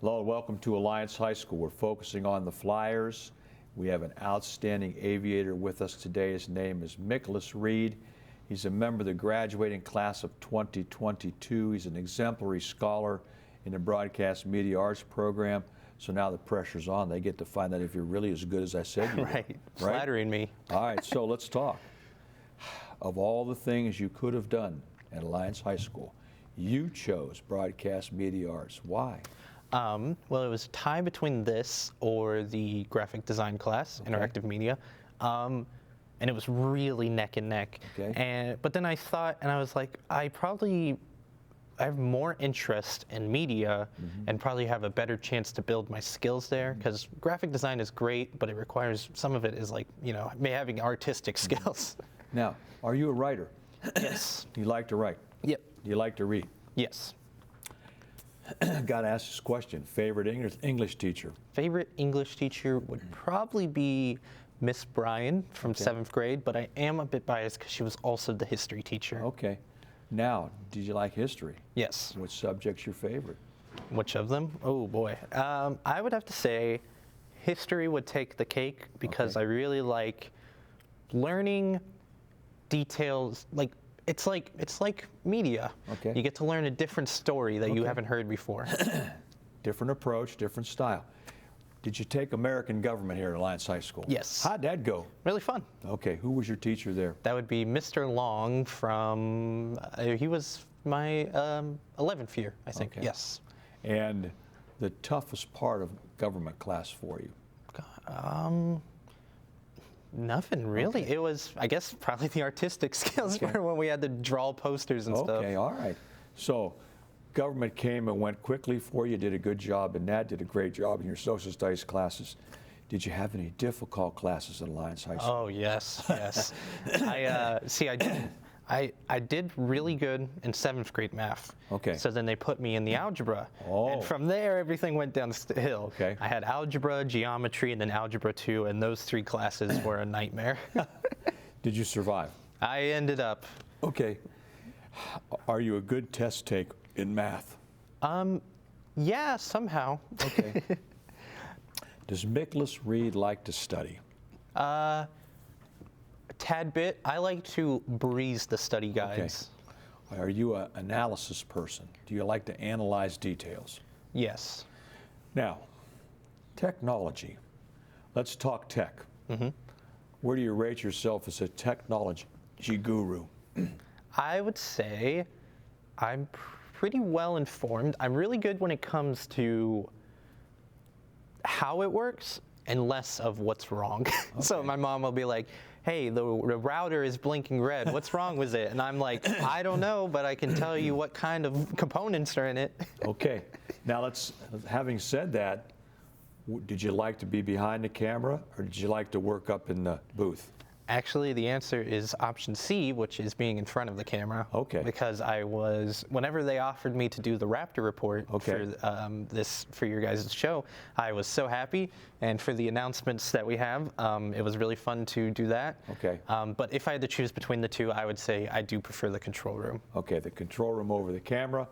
Hello and welcome to Alliance High School. We're focusing on the Flyers. We have an outstanding aviator with us today. His name is Micholas Reed. He's a member of the graduating class of 2022. He's an exemplary scholar in the Broadcast Media Arts program. So now the pressure's on. They get to find out if you're really as good as I said you were. Right. Flattering me. All right, so let's talk. Of all the things you could have done at Alliance High School, you chose Broadcast Media Arts. Why? Well, it was a tie between this or the graphic design class, interactive media, and it was really neck and neck. Okay. But then I thought, and I was like, I have more interest in media and probably have a better chance to build my skills there, because graphic design is great, but it requires, some of it is like, you know, having artistic skills. Now, are you a writer? Yes. You like to write? Yep. Do you like to read? Yes. Got to ask this question. Favorite English teacher? Favorite English teacher would probably be Miss Bryan from 7th grade, but I am a bit biased because she was also the history teacher. Okay. Now, did you like history? Yes. Which subject's your favorite? Which of them? Oh boy. I would have to say history would take the cake, because I really like learning details. Like it's like media. Okay. You get to learn a different story that you haven't heard before. Different approach, different style. Did you take American government here at Alliance High School? Yes. How'd that go? Really fun. Okay, who was your teacher there? That would be Mr. Long from, he was my 11th year, I think. Okay. Yes. And the toughest part of government class for you? Nothing really. It was, I guess, probably the artistic skills for when we had to draw posters and stuff. Okay, all right. So government came and went quickly for you, did a good job in that, did a great job in your social studies classes. Did you have any difficult classes at Alliance High School? Oh, yes, yes. I did really good in 7th grade math. Okay. So then they put me in the algebra. Oh. And from there, everything went down the hill. Okay. I had algebra, geometry, and then algebra 2, and those 3 classes were a nightmare. Did you survive? I ended up. Okay. Are you a good test taker in math? Yeah, somehow. Okay. Does Micholas Reed like to study? A tad bit. I like to breeze the study guides. Okay. Are you an analysis person? Do you like to analyze details? Yes. Now, technology. Let's talk tech. Where do you rate yourself as a technology guru? I would say I'm pretty well informed. I'm really good when it comes to how it works and less of what's wrong. So my mom will be like, hey, the router is blinking red. What's wrong with it? And I'm like, I don't know, but I can tell you what kind of components are in it. Okay. Now having said that, did you like to be behind the camera, or did you like to work up in the booth? Actually, the answer is option C, which is being in front of the camera. Okay. Because whenever they offered me to do the Raptor report for your guys' show, I was so happy. And for the announcements that we have, it was really fun to do that. Okay. But if I had to choose between the two, I would say I do prefer the control room. Okay, the control room over the camera,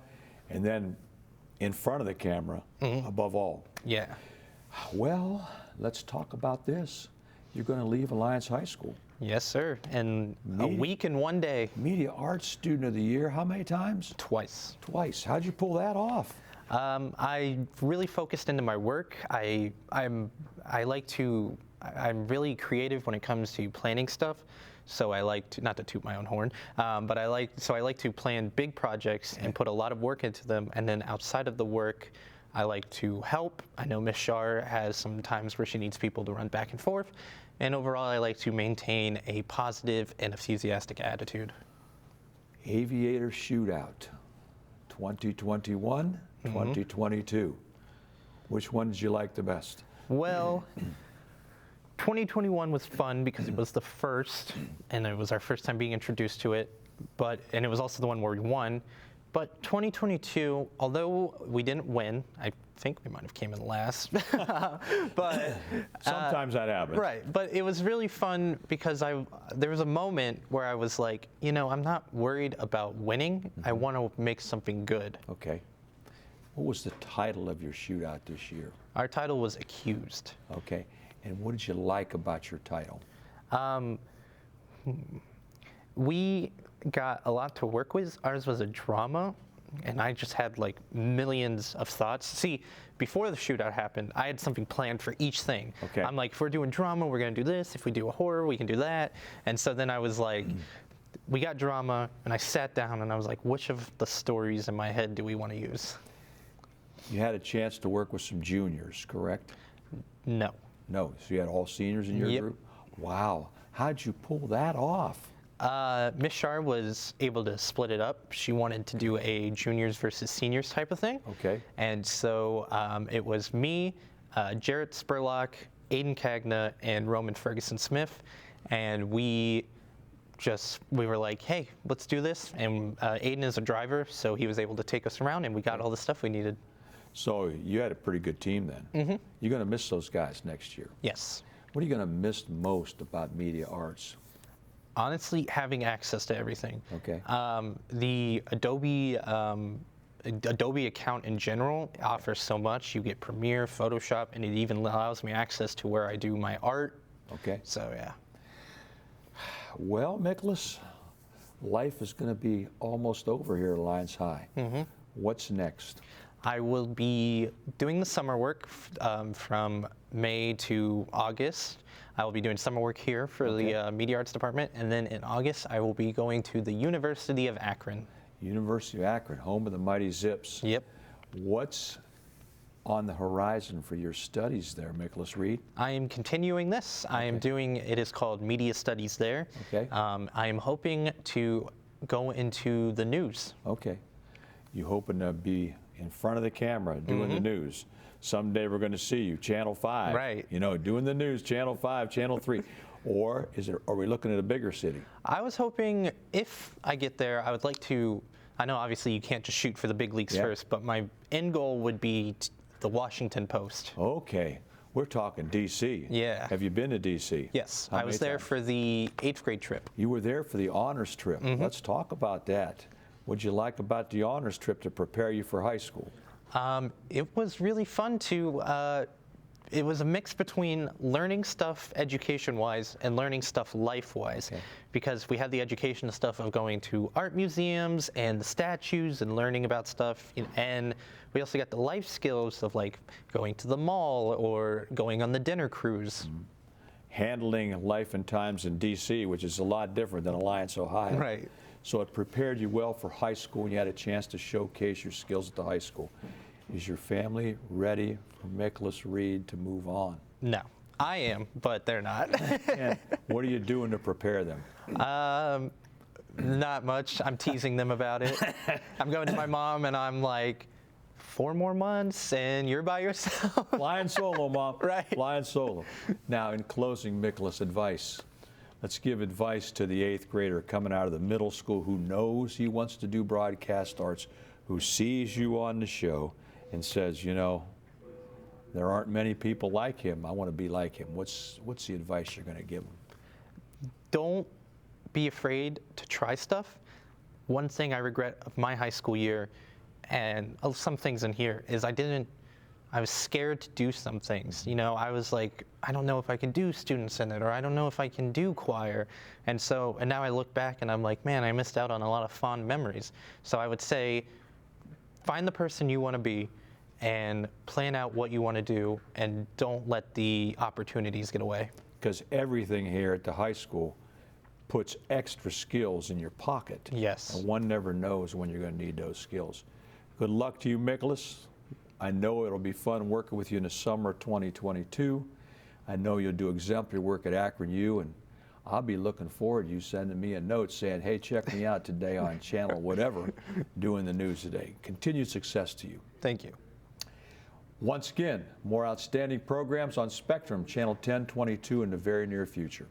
and then in front of the camera, above all. Yeah. Well, let's talk about this. You're going to leave Alliance High School. Yes, sir. And a week and 1 day. Media Arts Student of the Year, how many times? Twice. Twice. How'd you pull that off? I really focused into my work. I'm really creative when it comes to planning stuff. So I like to, not to toot my own horn, but I like to plan big projects and put a lot of work into them. And then outside of the work, I like to help. I know Miss Shar has some times where she needs people to run back and forth. And overall, I like to maintain a positive and enthusiastic attitude. Aviator Shootout, 2021, 2022. Which one did you like the best? Well, 2021 was fun because it was the first, and it was our first time being introduced to it. And it was also the one where we won. But 2022, although we didn't win, I think we might have came in last. But sometimes that happens. Right, but it was really fun because there was a moment where I was like, I'm not worried about winning. I want to make something good. Okay. What was the title of your shootout this year? Our title was Accused. Okay. And what did you like about your title? We got a lot to work with. Ours was a drama, and I just had like millions of thoughts. See, before the shootout happened, I had something planned for each thing. Okay. I'm like, if we're doing drama, we're gonna do this. If we do a horror, we can do that. And so then I was like, we got drama, and I sat down and I was like, which of the stories in my head do we want to use? You had a chance to work with some juniors, correct? No. No. So you had all seniors in your Yep. group? Wow. How'd you pull that off? Miss Shar was able to split it up. She wanted to do a juniors versus seniors type of thing. Okay. And so it was me, Jarrett Spurlock, Aiden Cagna, and Roman Ferguson Smith. And we were like, hey, let's do this. And Aiden is a driver, so he was able to take us around, and we got all the stuff we needed. So you had a pretty good team then. Mm-hmm. You're going to miss those guys next year. Yes. What are you going to miss most about media arts? Honestly, having access to everything. Okay. The Adobe account in general offers so much. You get Premiere, Photoshop, and it even allows me access to where I do my art. Okay. So yeah. Well, Micholas, life is going to be almost over here at Alliance High. Mm-hmm. What's next? I will be doing the summer work from May to August. I will be doing summer work here for the Media Arts Department, and then in August I will be going to the University of Akron. University of Akron, home of the mighty Zips. Yep. What's on the horizon for your studies there, Micholas Reed? I am continuing this. I am doing, it is called Media Studies there. Okay. I am hoping to go into the news. Okay. You hoping to be in front of the camera doing the news. Someday we're going to see you, Channel 5. Right. You know, doing the news, Channel 5, Channel 3. Or are we looking at a bigger city? I was hoping if I get there, I would like to, I know obviously you can't just shoot for the big leagues first, but my end goal would be the Washington Post. Okay. We're talking D.C. Yeah. Have you been to D.C.? Yes, How I was many there times? for the 8th grade trip. You were there for the honors trip. Let's talk about that. What'd you like about the honors trip to prepare you for high school? It was really fun to, it was a mix between learning stuff education-wise and learning stuff life-wise. Okay. Because we had the education stuff of going to art museums and the statues and learning about stuff. And we also got the life skills of like going to the mall or going on the dinner cruise. Handling life and times in D.C., which is a lot different than Alliance, Ohio. Right. So it prepared you well for high school, and you had a chance to showcase your skills at the high school. Is your family ready for Micholas Reed to move on? No, I am, but they're not. And what are you doing to prepare them? Not much. I'm teasing them about it. I'm going to my mom and I'm like, 4 more months and you're by yourself. Flying solo, Mom. Right. Flying solo. Now, in closing, Micholas, advice. Let's give advice to the 8th grader coming out of the middle school who knows he wants to do broadcast arts, who sees you on the show and says, you know, there aren't many people like him. I want to be like him. What's the advice you're going to give him? Don't be afraid to try stuff. One thing I regret of my high school year, and some things in here, is I was scared to do some things. You know, I was like, I don't know if I can do student senate, or I don't know if I can do choir. And now I look back and I'm like, man, I missed out on a lot of fond memories. So I would say, find the person you want to be and plan out what you want to do, and don't let the opportunities get away. Because everything here at the high school puts extra skills in your pocket. Yes. And one never knows when you're going to need those skills. Good luck to you, Micholas. I know it'll be fun working with you in the summer of 2022. I know you'll do exemplary work at Akron U, and I'll be looking forward to you sending me a note saying, hey, check me out today on channel whatever, doing the news today. Continued success to you. Thank you. Once again, more outstanding programs on Spectrum, channel 1022 in the very near future.